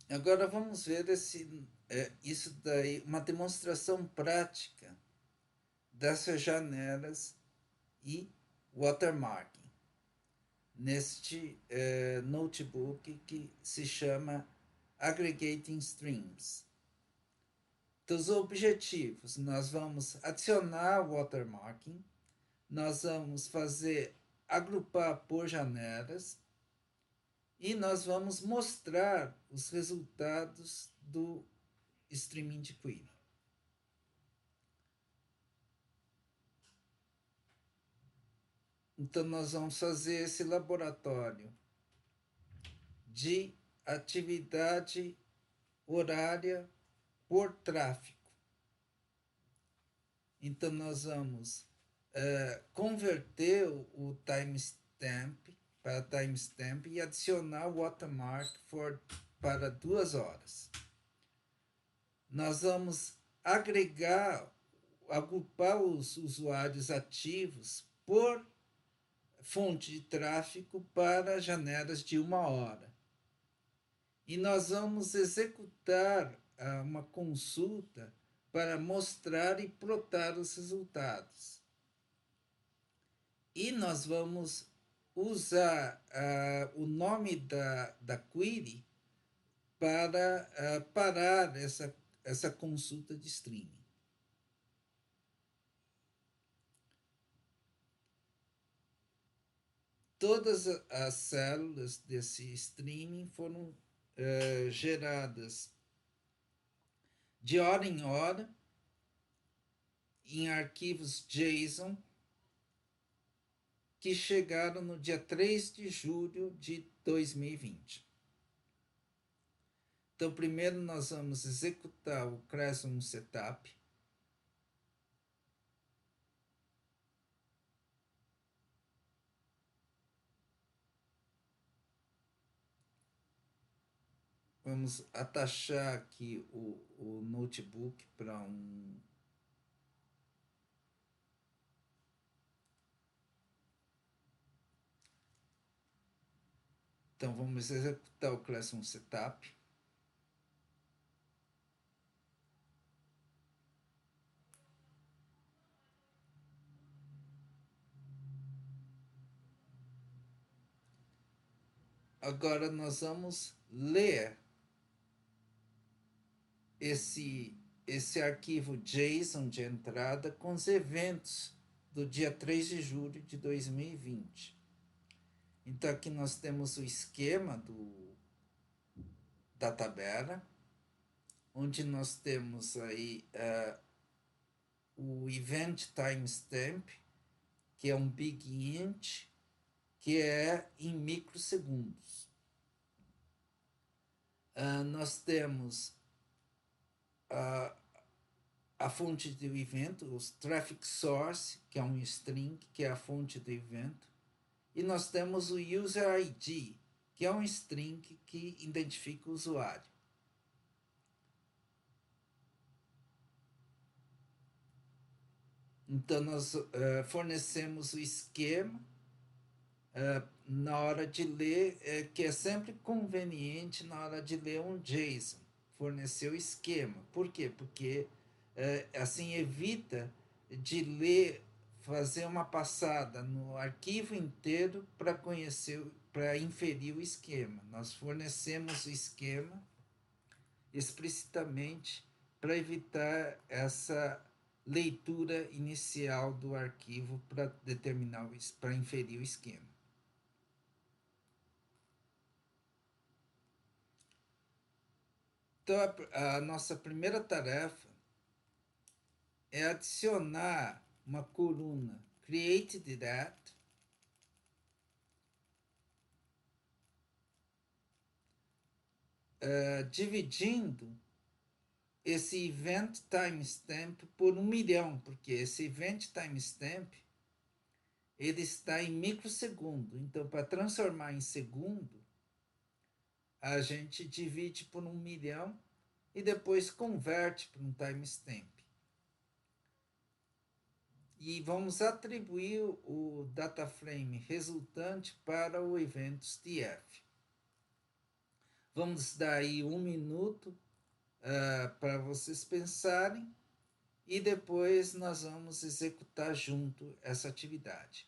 Agora vamos ver isso daí, uma demonstração prática dessas janelas e watermarking neste notebook que se chama Aggregating Streams. Então, os objetivos, nós vamos adicionar watermarking, nós vamos fazer agrupar por janelas e nós vamos mostrar os resultados do streaming de query. Então, nós vamos fazer esse laboratório de atividade horária por tráfego. Então, nós vamos converter o timestamp para timestamp e adicionar o watermark para 2 horas. Nós vamos agrupar os usuários ativos por fonte de tráfego para janelas de 1 hora. E nós vamos executar uma consulta para mostrar e plotar os resultados. E nós vamos usar o nome da query para parar essa consulta de streaming. Todas as células desse streaming foram geradas de hora em hora em arquivos JSON que chegaram no dia 3 de julho de 2020. Então, primeiro nós vamos executar o Classroom Setup. Vamos atachar aqui o notebook para um. Então, vamos executar o Classroom Setup. Agora nós vamos ler esse arquivo JSON de entrada com os eventos do dia 3 de julho de 2020. Então aqui nós temos o esquema da tabela, onde nós temos aí o event timestamp, que é um big int, que é em microsegundos. Nós temos a fonte do evento, os traffic source, que é um string, que é a fonte do evento, e nós temos o user ID, que é um string que identifica o usuário. Então, nós fornecemos o esquema na hora de ler, que é sempre conveniente na hora de ler um JSON, fornecer o esquema. Por quê? Porque assim evita de ler, fazer uma passada no arquivo inteiro para conhecer, para inferir o esquema. Nós fornecemos o esquema explicitamente para evitar essa leitura inicial do arquivo para determinar, para inferir o esquema. Então, a nossa primeira tarefa é adicionar uma coluna Create That, dividindo esse event timestamp por 1 milhão, porque esse event timestamp ele está em microsegundo. Então, para transformar em segundo, a gente divide por 1 milhão e depois converte para um timestamp. E vamos atribuir o data frame resultante para o eventos TF. Vamos dar aí 1 minuto para vocês pensarem e depois nós vamos executar junto essa atividade.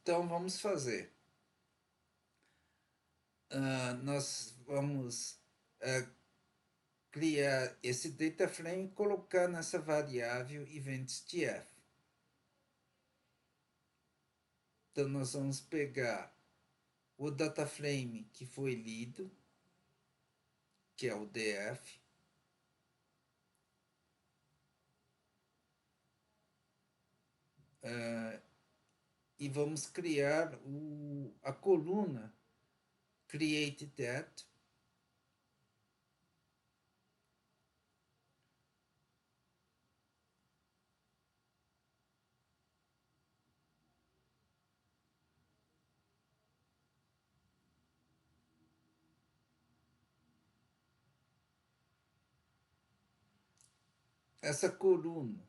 Então vamos fazer. Nós vamos criar esse data frame e colocar nessa variável eventsDF. Então nós vamos pegar o data frame que foi lido, que é o DF, e vamos criar a coluna create that. Essa coluna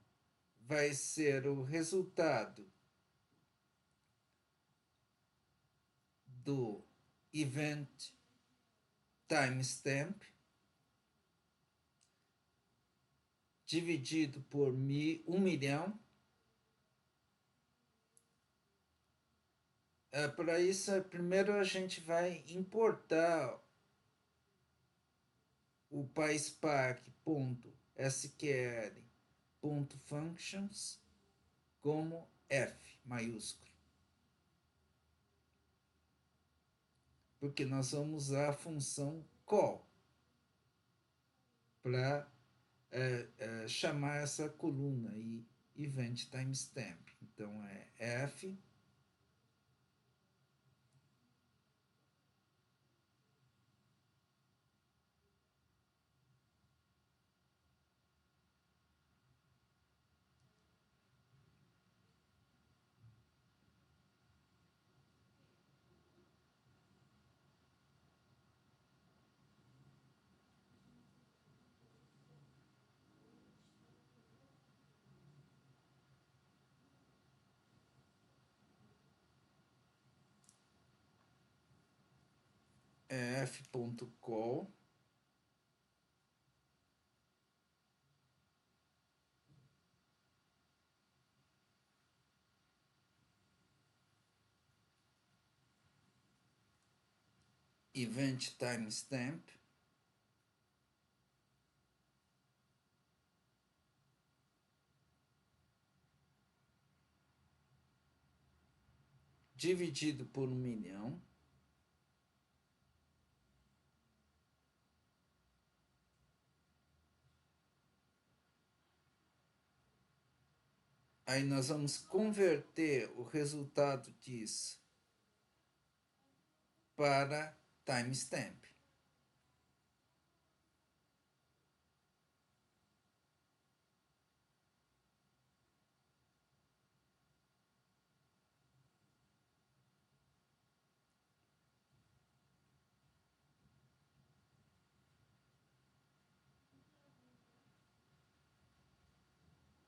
vai ser o resultado do event timestamp dividido por 1.000.000. Para isso, primeiro a gente vai importar o PySpark.sql.functions como F maiúsculo. Porque nós vamos usar a função call para chamar essa coluna aí, event timestamp. Então é F f.call event timestamp dividido por 1.000.000. Aí nós vamos converter o resultado disso para timestamp.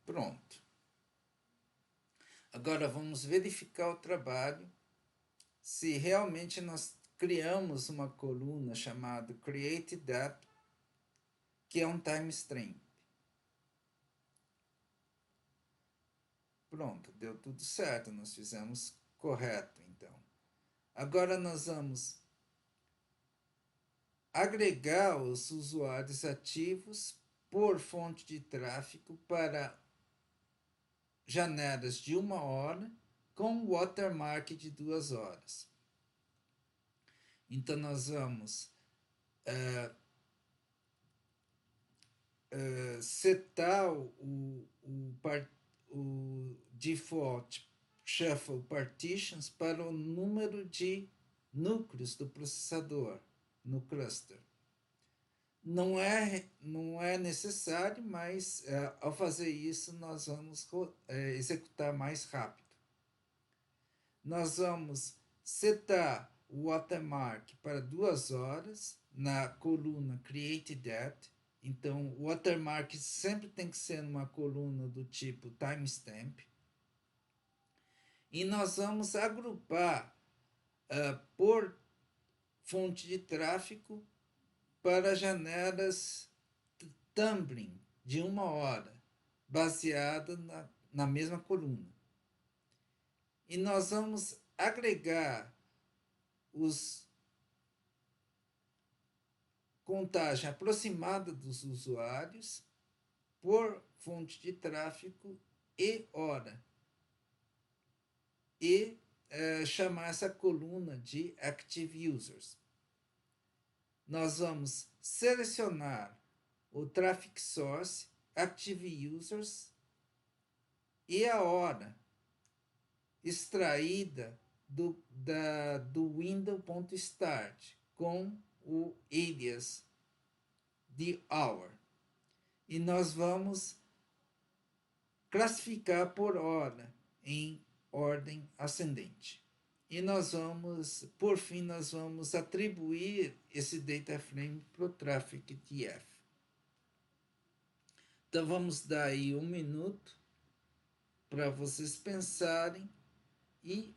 Pronto. Agora vamos verificar o trabalho, se realmente nós criamos uma coluna chamada Create Depth, que é um timestamp. Pronto, deu tudo certo, nós fizemos correto, então. Agora nós vamos agregar os usuários ativos por fonte de tráfego para janelas de 1 hora com watermark de 2 horas. Então nós vamos setar o default shuffle partitions para o número de núcleos do processador no cluster. Não é necessário, mas ao fazer isso nós vamos executar mais rápido. Nós vamos setar o watermark para 2 horas na coluna Create Date. Então, o watermark sempre tem que ser uma coluna do tipo timestamp. E nós vamos agrupar por fonte de tráfego para janelas tumbling de 1 hora, baseada na mesma coluna. E nós vamos agregar os contagem aproximada dos usuários por fonte de tráfego e hora. E chamar essa coluna de Active Users. Nós vamos selecionar o Traffic Source, Active Users e a hora extraída do window.start com o alias de hour. E nós vamos classificar por hora em ordem ascendente. E nós vamos, por fim, nós vamos atribuir esse data frame para o Traffic TF. Então vamos dar aí 1 minuto para vocês pensarem e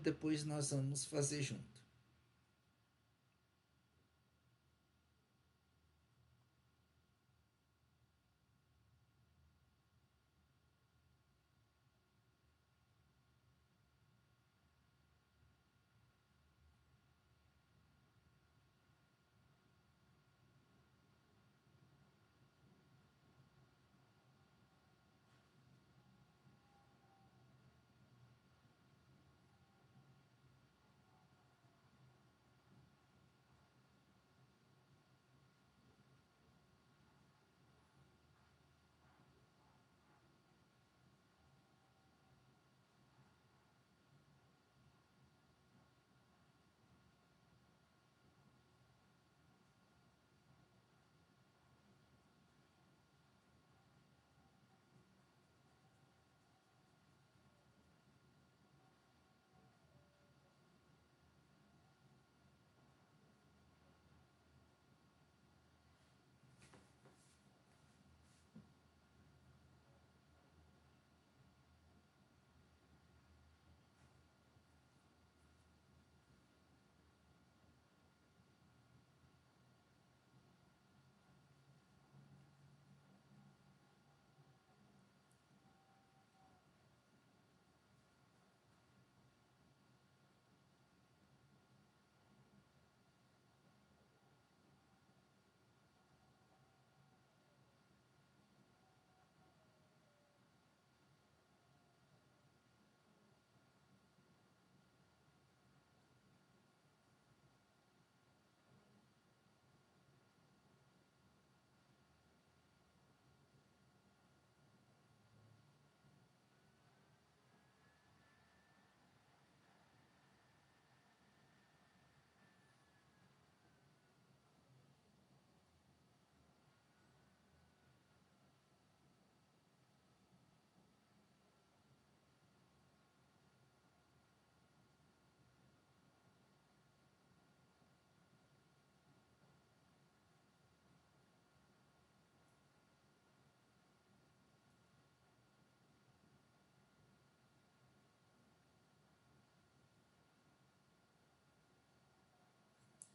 depois nós vamos fazer junto.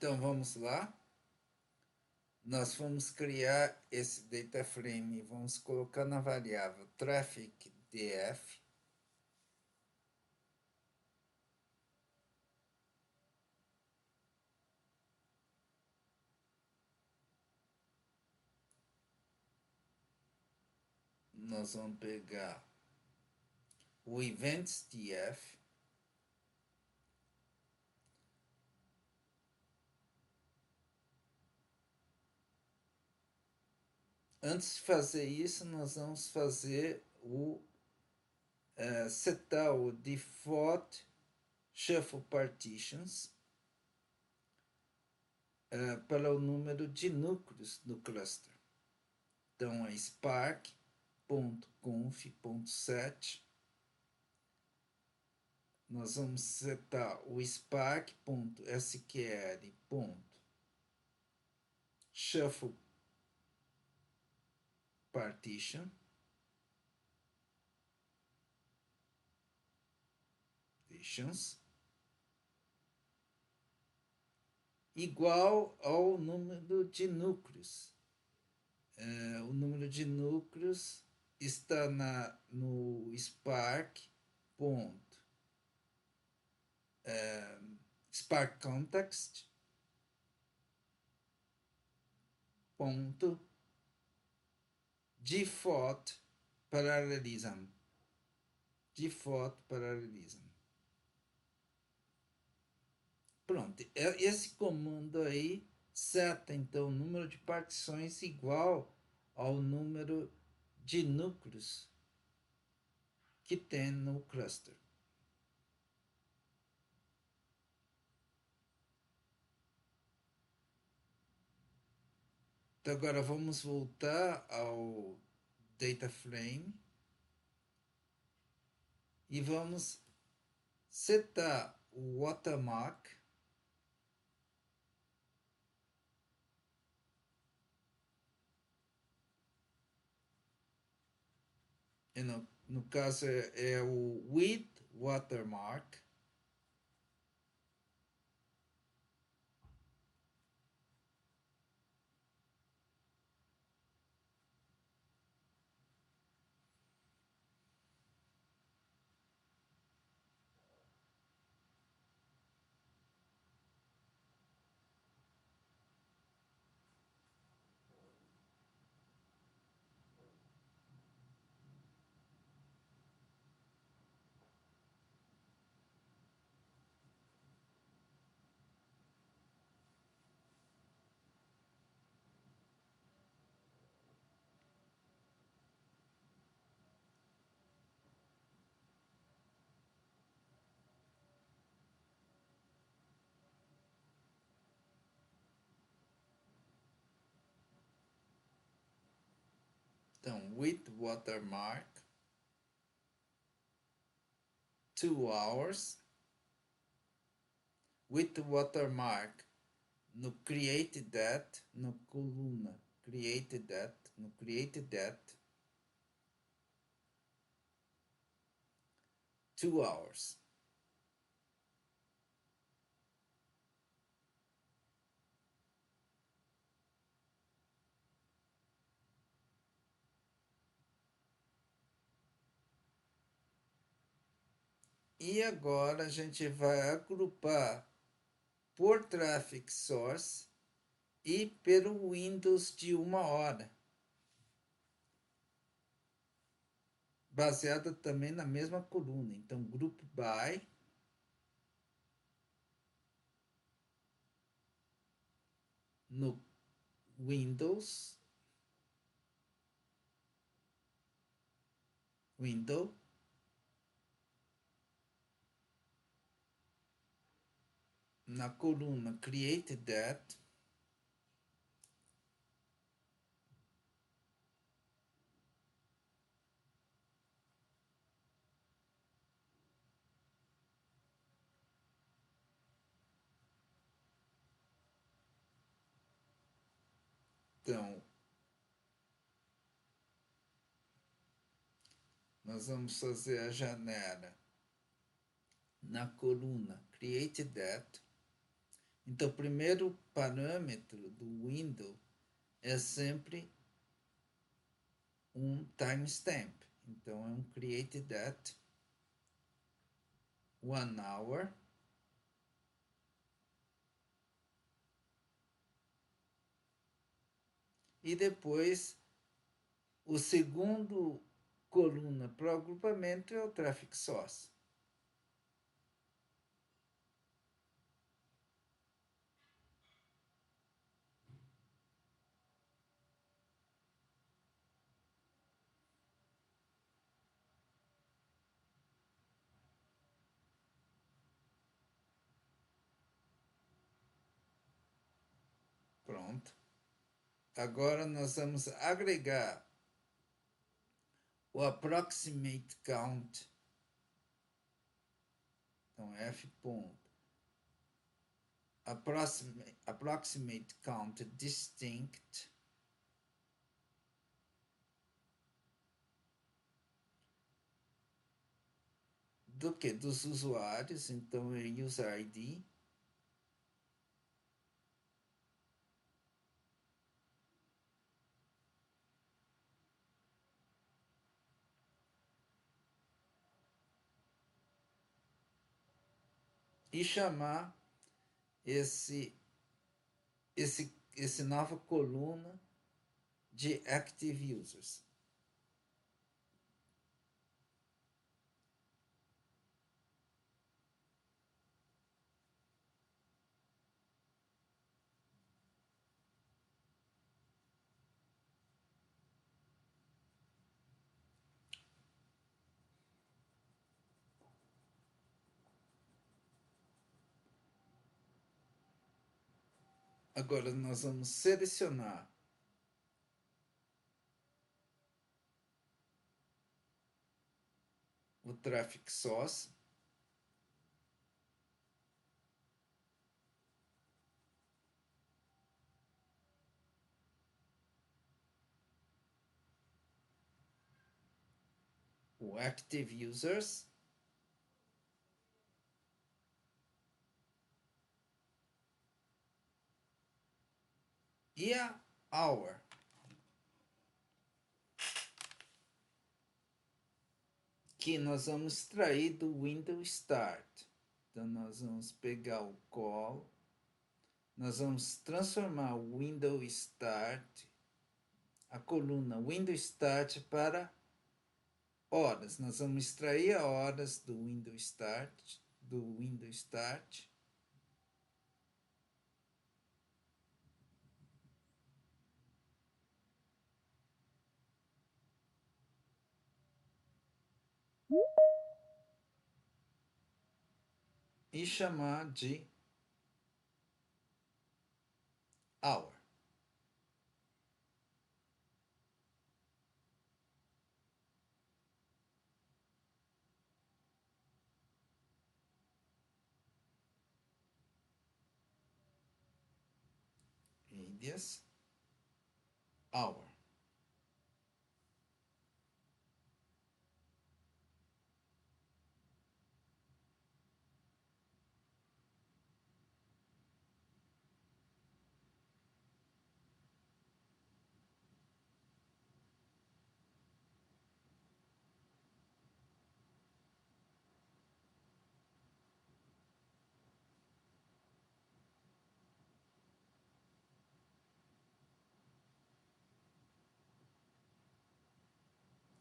Então vamos lá. Nós vamos criar esse data frame e vamos colocar na variável traffic df. Nós vamos pegar o events df. Antes de fazer isso, nós vamos fazer setar o default shuffle partitions para o número de núcleos do cluster. Então é spark.conf.set. Nós vamos setar o spark.sql.shuffle partition igual ao número de núcleos. O número de núcleos está no Spark ponto, Spark context ponto default parallelism. Pronto, esse comando aí seta então o número de partições igual ao número de núcleos que tem no cluster. Então agora vamos voltar ao data frame e vamos setar o watermark no caso é o with watermark. Então, with watermark 2 hours, with watermark no create that, no coluna create that, 2 hours. E agora a gente vai agrupar por traffic source e pelo Windows de 1 hora. Baseada também na mesma coluna. Então, group by no Windows, na coluna create that, então nós vamos fazer a janela na coluna create that Então, o primeiro parâmetro do window é sempre um timestamp. Então, é um create that 1 hour. E depois, o segundo coluna para o agrupamento é o traffic source. Pronto. Agora nós vamos agregar o approximate count. Então, f ponto approximate count distinct do que? Dos usuários. Então, é user ID. E chamar esse nova coluna de active users. Agora nós vamos selecionar o traffic source. O active users. E a hour. Que nós vamos extrair do window start. Então, nós vamos pegar o call. Nós vamos transformar o window start, a coluna window start, para horas. Nós vamos extrair a horas do window start, e chamar de hour. Radius hour.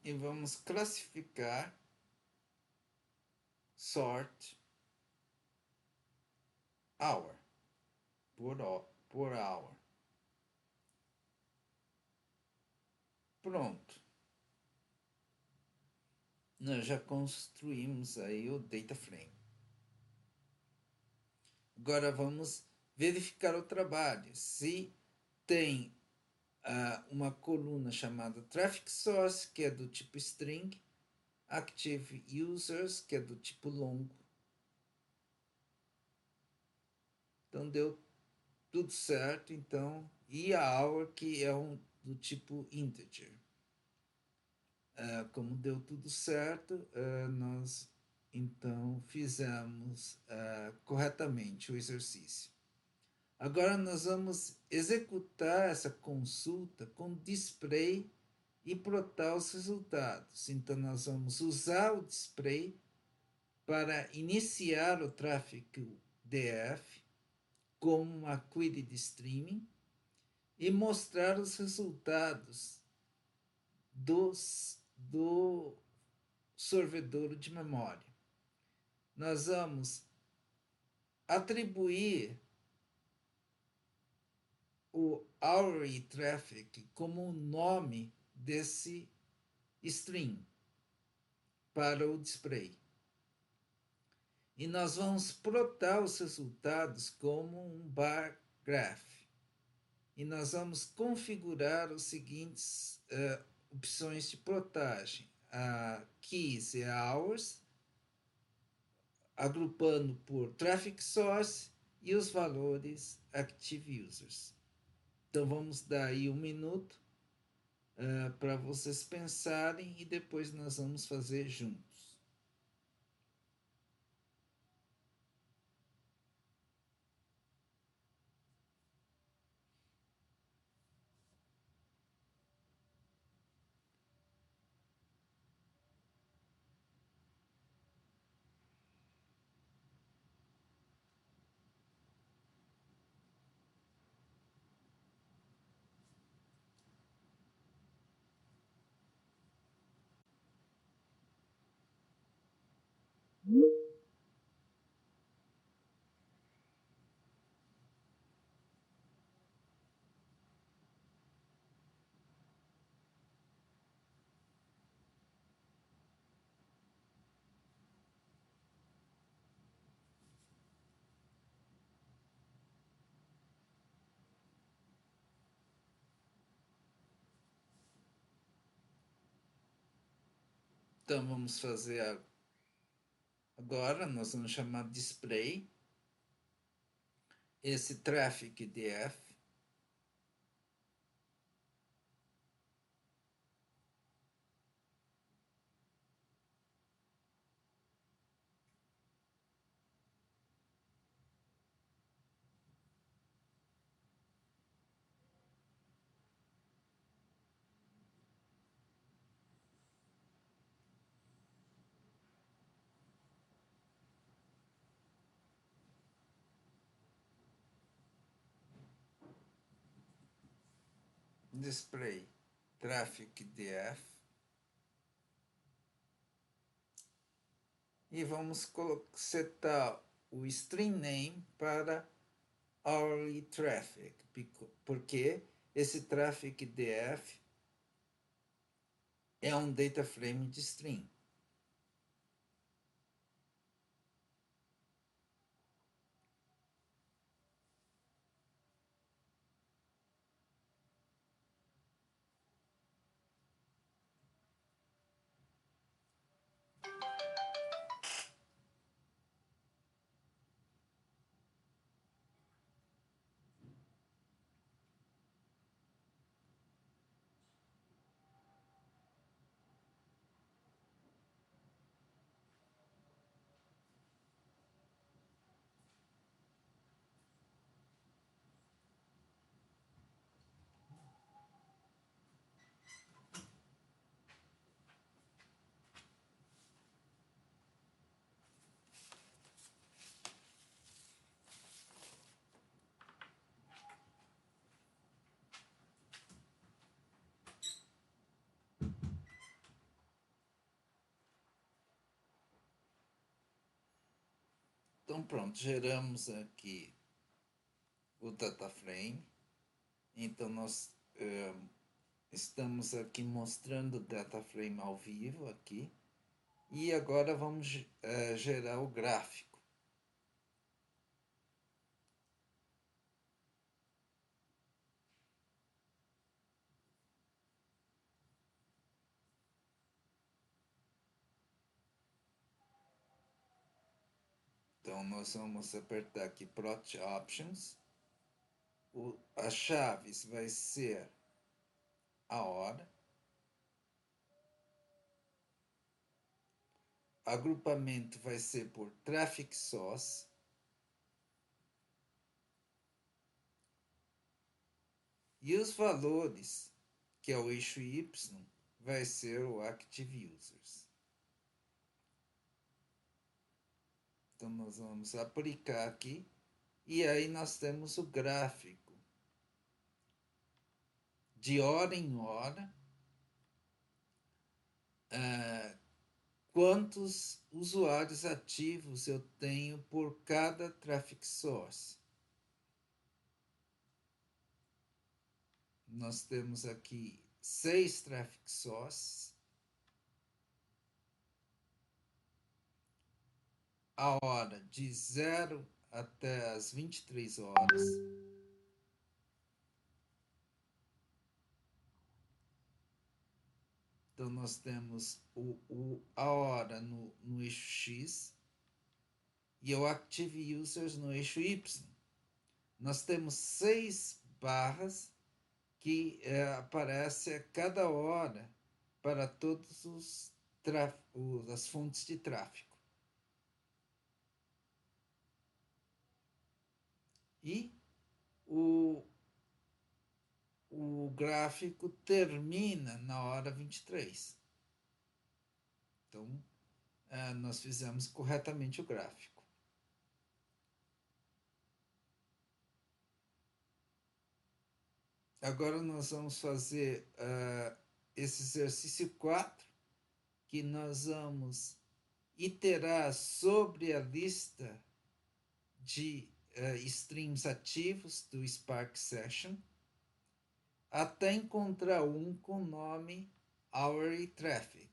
E vamos classificar sort hour por hour. Pronto. Nós já construímos aí o data frame. Agora vamos verificar o trabalho. Se tem uma coluna chamada traffic source, que é do tipo string, active users, que é do tipo longo. Então deu tudo certo, então, e a hour, que é do tipo integer. Como deu tudo certo, nós então fizemos corretamente o exercício. Agora nós vamos executar essa consulta com display e plotar os resultados. Então, nós vamos usar o display para iniciar o tráfego DF como uma query de streaming e mostrar os resultados do sorvedor de memória. Nós vamos atribuir o hourly traffic como o nome desse string para o display. E nós vamos plotar os resultados como um bar graph. E nós vamos configurar os seguintes opções de plotagem. A keys e hours, agrupando por traffic source e os valores active users. Então vamos dar aí 1 minuto para vocês pensarem e depois nós vamos fazer juntos. Então vamos fazer agora, nós vamos chamar display esse traffic DF. Display traffic DF e vamos setar o string name para hourly traffic, porque esse traffic DF é um data frame de string. Então pronto, geramos aqui o data frame. Então nós estamos aqui mostrando o data frame ao vivo aqui. E agora vamos gerar o gráfico. Então nós vamos apertar aqui Plot Options. As chaves vai ser a hora. Agrupamento vai ser por Traffic Source. E os valores, que é o eixo Y, vai ser o Active Users. Então, nós vamos aplicar aqui. E aí nós temos o gráfico de hora em hora, ah, quantos usuários ativos eu tenho por cada traffic source. Nós temos aqui 6 traffic sources, a hora de 0 até as 23 horas. Então, nós temos a hora no eixo X e o Active Users no eixo Y. Nós temos 6 barras que aparece a cada hora para todos as fontes de tráfego. E o, o gráfico termina na hora 23. Então, nós fizemos corretamente o gráfico. Agora nós vamos fazer esse exercício 4, que nós vamos iterar sobre a lista de streams ativos do Spark Session até encontrar um com o nome Hourly Traffic,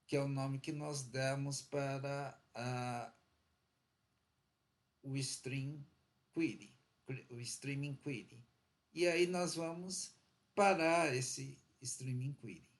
que é o nome que nós demos para o Stream Query, o Streaming Query. E aí nós vamos parar esse Streaming Query.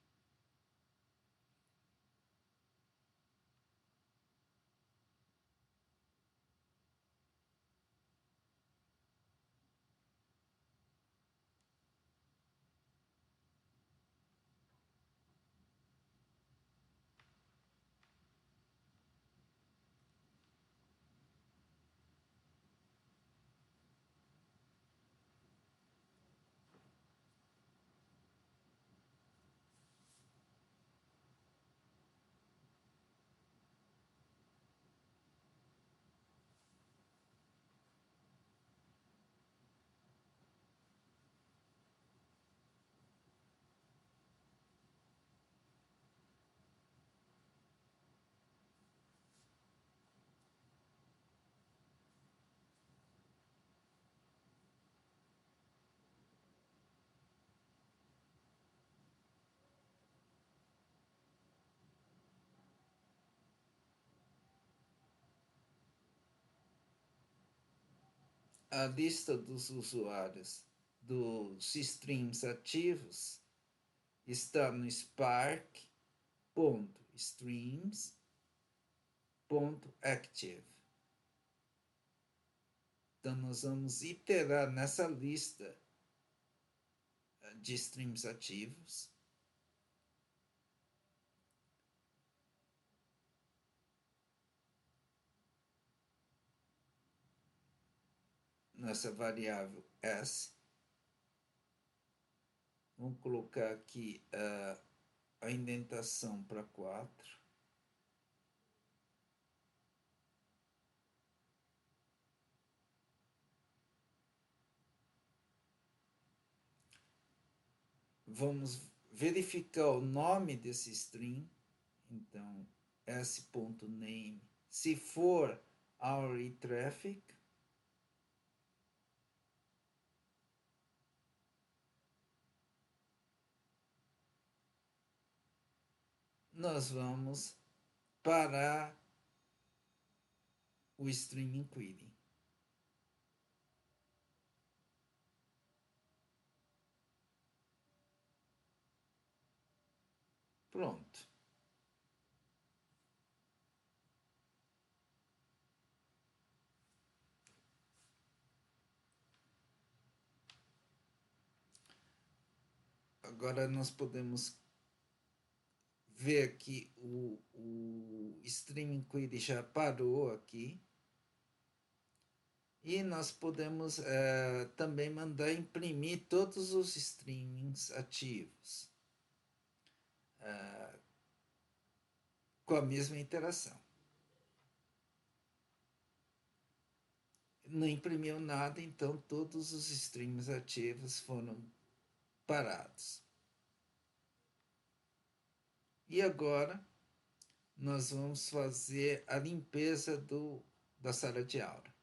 A lista dos usuários dos streams ativos está no spark.streams.active. Então, nós vamos iterar nessa lista de streams ativos. Nessa variável S. Vamos colocar aqui a indentação para 4. Vamos verificar o nome desse string. Então, s.name. Se for hourly traffic, nós vamos parar o streaming query. Pronto. Agora nós podemos ver que o streaming query já parou aqui. E nós podemos também mandar imprimir todos os streamings ativos com a mesma interação. Não imprimiu nada, então todos os streams ativos foram parados. E agora nós vamos fazer a limpeza da sala de aula.